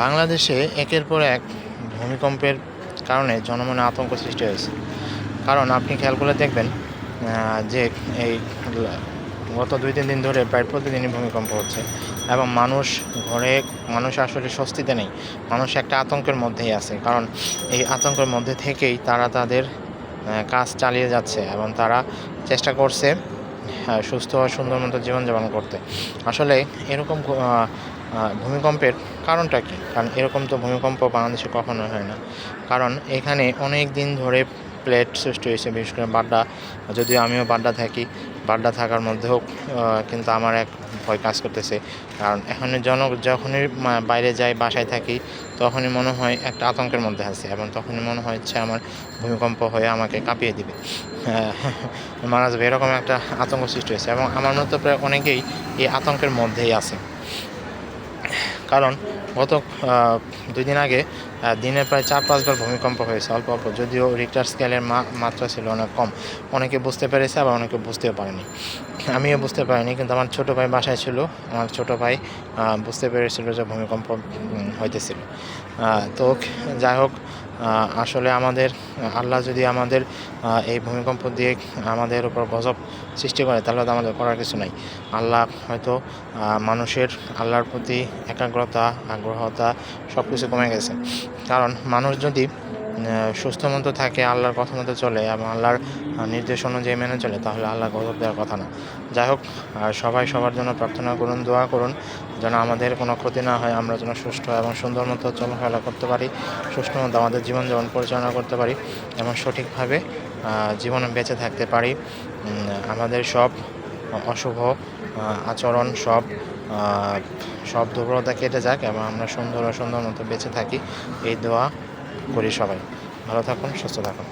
বাংলাদেশে একের পর এক ভূমিকম্পের কারণে জনমনে আতঙ্ক সৃষ্টি হয়েছে। কারণ আপনি খেয়াল করে দেখবেন যে এই গত ২-৩ দিন ধরে প্রায় প্রতিদিনই ভূমিকম্প হচ্ছে এবং মানুষ আসলে স্বস্তিতে নেই। মানুষ একটা আতঙ্কের মধ্যেই আছে। কারণ এই আতঙ্কের মধ্যে থেকেই তারা তাদের কাজ চালিয়ে যাচ্ছে এবং তারা চেষ্টা করছে সুস্থ ও সুন্দর মতো জীবনযাপন করতে। আসলে এরকম ভূমিকম্পের কারণটা কী? কারণ এরকম তো ভূমিকম্প বাংলাদেশে কখনোই হয় না। কারণ এখানে অনেক দিন ধরে প্লেট সৃষ্টি হয়েছে, বিশেষ করে বাড্ডা। যদিও আমিও বাড্ডা থাকি, বাড্ডা থাকার মধ্যেও কিন্তু আমার এক ভয় কাজ করতেছে। কারণ এখানে যখনই বাইরে যাই, বাসায় থাকি, তখনই মনে হয় একটা আতঙ্কের মধ্যে আছি এবং তখনই মনে হচ্ছে আমার ভূমিকম্প হয়ে আমাকে কাঁপিয়ে দিবে, মারা যাবে, এরকম একটা আতঙ্ক সৃষ্টি হয়েছে এবং আমার মতো প্রায় অনেকেই এই আতঙ্কের মধ্যেই আছে। কারণ গত ২ দিন আগে দিনে প্রায় ৪-৫ বার ভূমিকম্প হয়েছে, অল্প অল্প। যদিও রিক্টার স্কেলের মাত্রা ছিল অনেক কম। অনেকে বুঝতে পেরেছে, আবার অনেকে বুঝতেও পারেনি। আমিও বুঝতে পারিনি, কিন্তু আমার ছোটো ভাই বাসায় ছিল। আমার ছোটো ভাই বুঝতে পেরেছিল যে ভূমিকম্প হইতেছিল। তো যাই হোক, আসলে আল্লাহ যদি আমাদের এই ভূমিকম্প দিয়ে আমাদের উপর গজব সৃষ্টি করে, তাহলে তো আমাদের করার কিছু নাই। আল্লাহ হয়তো মানুষের আল্লাহর প্রতি একাগ্রতা, আগ্রহতা সব কিছু কমে গেছে। কারণ মানুষ যদি সুস্থ মতো থাকে, আল্লাহর কথা মতো চলে এবং আল্লাহর নির্দেশ অনুযায়ী মেনে চলে, তাহলে আল্লাহ গজব দেওয়ার কথা না। যাই হোক, সবাই সবার জন্য প্রার্থনা করুন, দোয়া করুন, যেন আমাদের কোনো ক্ষতি না হয়, আমরা যেন সুষ্ঠু এবং সুন্দর মতো চলাফেরা করতে পারি, সুষ্ঠু মতো আমাদের জীবনযাপন পরিচালনা করতে পারি এবং সঠিকভাবে জীবনে বেঁচে থাকতে পারি। আমাদের সব অশুভ আচরণ, সব দুর্বলতা কেটে যাক এবং আমরা সুন্দর মতো বেঁচে থাকি, এই দোয়া করি সবাই। ভালো থাকুন, সুস্থ থাকুন।